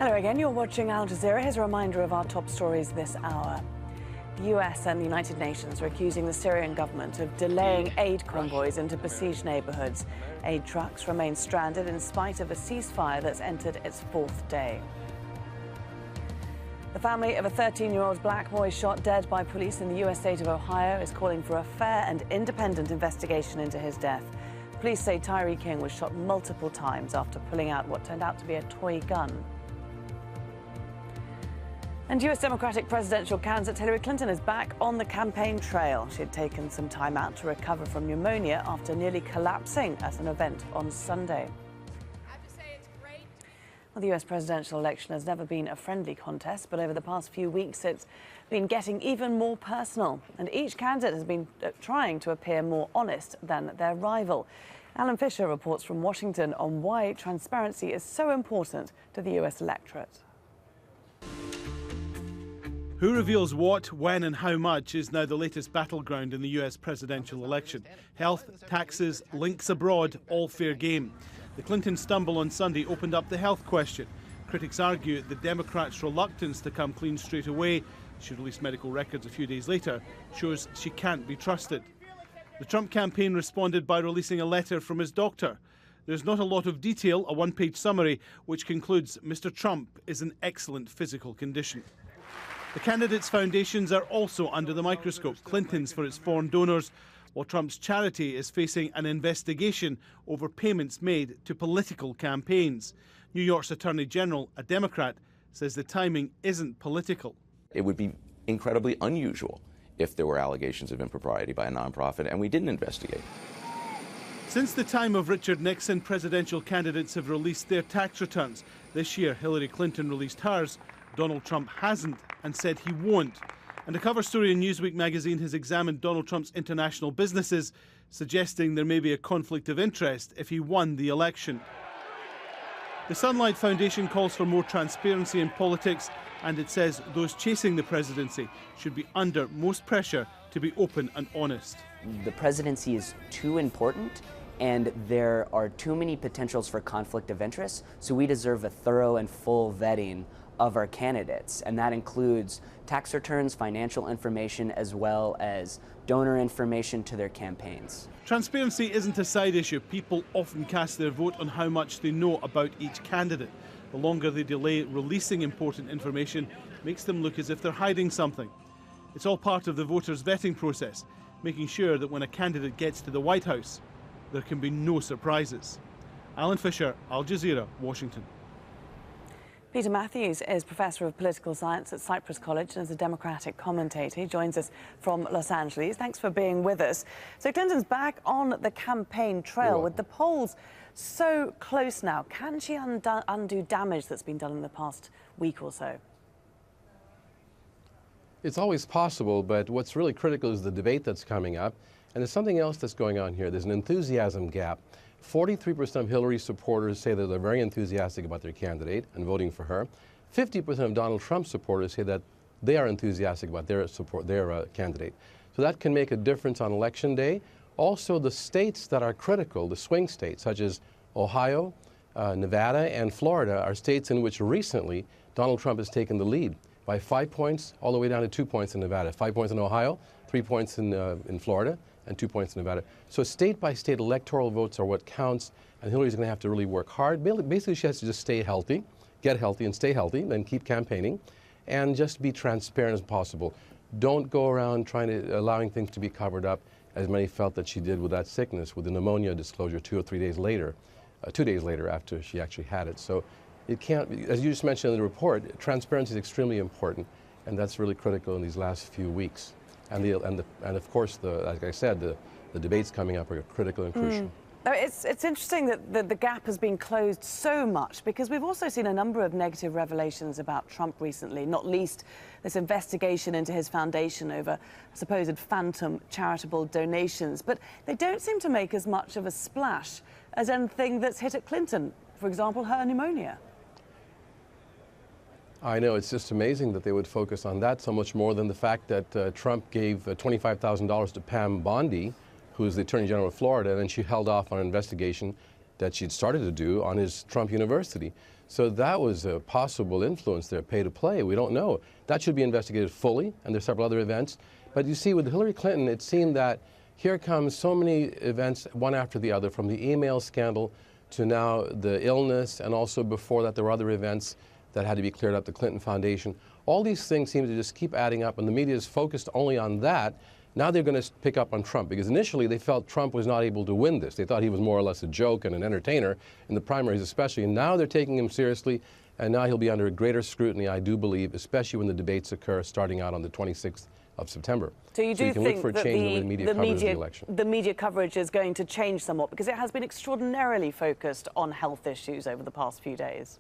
Hello again, you're watching Al Jazeera. Here's a reminder of our top stories this hour. The US and the United Nations are accusing the Syrian government of delaying aid convoys into besieged neighborhoods. Aid trucks remain stranded in spite of a ceasefire that's entered its fourth day. The family of a 13-year-old black boy shot dead by police in the US state of Ohio is calling for a fair and independent investigation into his death. Police say Tyree King was shot multiple times after pulling out what turned out to be a toy gun. And US Democratic presidential candidate Hillary Clinton is back on the campaign trail. She had taken some time out to recover from pneumonia after nearly collapsing at an event on Sunday. I have to say it's great. Well, the US presidential election has never been a friendly contest, but over the past few weeks it's been getting even more personal. And each candidate has been trying to appear more honest than their rival. Alan Fisher reports from Washington on why transparency is so important to the US electorate. Who reveals what, when and how much is now the latest battleground in the US presidential election. Health, taxes, links abroad, all fair game. The Clinton stumble on Sunday opened up the health question. Critics argue the Democrats' reluctance to come clean straight away, she released medical records a few days later, shows she can't be trusted. The Trump campaign responded by releasing a letter from his doctor. There's not a lot of detail, a one-page summary, which concludes Mr. Trump is in excellent physical condition. The candidates' foundations are also under the microscope. Clinton's for its foreign donors, while Trump's charity is facing an investigation over payments made to political campaigns. New York's Attorney General, a Democrat, says the timing isn't political. It would be incredibly unusual if there were allegations of impropriety by a nonprofit and we didn't investigate. Since the time of Richard Nixon, presidential candidates have released their tax returns. This year, Hillary Clinton released hers. Donald Trump hasn't and said he won't. And a cover story in Newsweek magazine has examined Donald Trump's international businesses, suggesting there may be a conflict of interest if he won the election. The Sunlight Foundation calls for more transparency in politics, and it says those chasing the presidency should be under most pressure to be open and honest. The presidency is too important, and there are too many potentials for conflict of interest, so we deserve a thorough and full vetting of our candidates, and that includes tax returns, financial information, as well as donor information to their campaigns. Transparency isn't a side issue. People often cast their vote on how much they know about each candidate. The longer they delay releasing important information makes them look as if they're hiding something. It's all part of the voters' vetting process, making sure that when a candidate gets to the White House, there can be no surprises. Alan Fisher, Al Jazeera, Washington. Peter Mathews is Professor of Political Science at Cypress College and is a Democratic commentator. He joins us from Los Angeles. Thanks for being with us. So Clinton's back on the campaign trail with the polls so close now. Can she undo damage that's been done in the past week or so? It's always possible, but what's really critical is the debate that's coming up. And there's something else that's going on here. There's an enthusiasm gap. 43% of Hillary's supporters say that they're very enthusiastic about their candidate and voting for her. 50% of Donald Trump's supporters say that they are enthusiastic about their candidate. So that can make a difference on Election Day. Also, the states that are critical, the swing states, such as Ohio, Nevada, and Florida, are states in which recently Donald Trump has taken the lead by 5 points all the way down to 2 points in Nevada. 5 points in Ohio, 3 points in Florida, and 2 points in Nevada. So state-by-state electoral votes are what counts, and Hillary's going to have to really work hard. Basically, she has to just stay healthy, get healthy and stay healthy, then keep campaigning, and just be transparent as possible. Don't go around allowing things to be covered up, as many felt that she did with that sickness, with the pneumonia disclosure 2 or 3 days later, 2 days later after she actually had it. So it can't, as you just mentioned in the report, transparency is extremely important, and that's really critical in these last few weeks. And of course, like I said, the debates coming up are critical and crucial. It's interesting that the gap has been closed so much because we've also seen a number of negative revelations about Trump recently, not least this investigation into his foundation over supposed phantom charitable donations. But they don't seem to make as much of a splash as anything that's hit at Clinton, for example, her pneumonia. I know, it's just amazing that they would focus on that so much more than the fact that Trump gave $25,000 to Pam Bondi, who is the Attorney General of Florida, and then she held off on an investigation that she'd started to do on his Trump University. So that was a possible influence there, pay to play. We don't know. That should be investigated fully, and there's several other events. But you see, with Hillary Clinton, it seemed that here comes so many events, one after the other, from the email scandal to now the illness, and also before that there were other events that had to be cleared up, the Clinton Foundation. All these things seem to just keep adding up, and the media is focused only on that. Now they're going to pick up on Trump, because initially they felt Trump was not able to win this. They thought he was more or less a joke and an entertainer, in the primaries especially. And now they're taking him seriously, and now he'll be under greater scrutiny, I do believe, especially when the debates occur starting out on the 26th of September. So you do can think look for a that change in the media coverage of the election. The media coverage is going to change somewhat, because it has been extraordinarily focused on health issues over the past few days.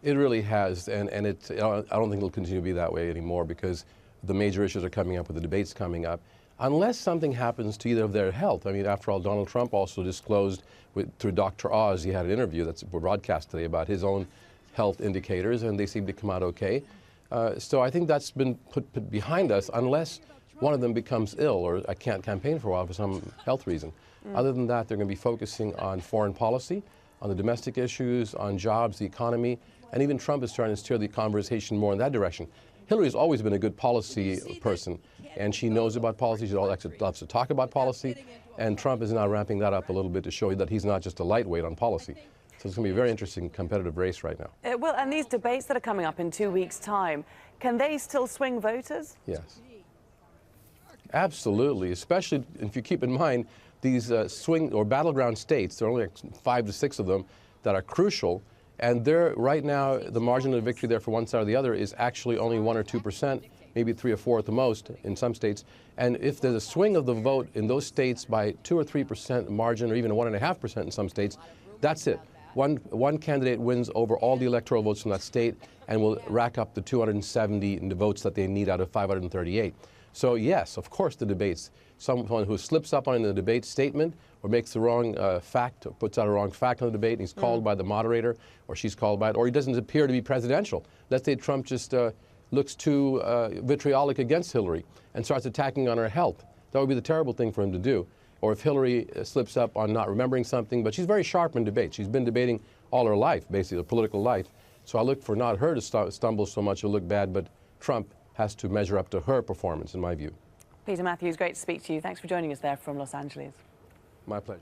It really has, and I don't think it'll continue to be that way anymore, because the major issues are coming up with the debates coming up, unless something happens to either of their health. I mean, after all, Donald Trump also disclosed through Dr. Oz, he had an interview that's broadcast today about his own health indicators, and they seem to come out okay. So I think that's been put behind us, unless one of them becomes ill or I can't campaign for a while for some health reason. Other than that, they're going to be focusing on foreign policy, on the domestic issues, on jobs, the economy, and even Trump is trying to steer the conversation more in that direction. Hillary's always been a good policy person, and she knows about policy. She loves to talk about policy, and Trump is now ramping that up a little bit to show you that he's not just a lightweight on policy. So it's going to be a very interesting competitive race right now. Well, and these debates that are coming up in 2 weeks' time, can they still swing voters? Yes. Absolutely, especially if you keep in mind these swing or battleground states. There are only like 5 to 6 of them that are crucial. And there, right now, the margin of victory there for one side or the other is actually only 1 or 2%, maybe 3 or 4 at the most in some states. And if there's a swing of the vote in those states by 2 or 3% margin, or even 1.5% in some states, that's it. One candidate wins over all the electoral votes from that state and will rack up the 270 votes that they need out of 538. So yes, of course, the debates. Someone who slips up on the debate statement or makes the wrong fact, or puts out a wrong fact on the debate, and he's called by the moderator, or she's called by it, or he doesn't appear to be presidential. Let's say Trump just looks too vitriolic against Hillary and starts attacking on her health. That would be the terrible thing for him to do. Or if Hillary slips up on not remembering something, but she's very sharp in debate. She's been debating all her life, basically, her political life. So I look for not her to stumble so much or look bad, but Trump has to measure up to her performance, in my view. Peter Mathews, great to speak to you. Thanks for joining us there from Los Angeles. My pleasure.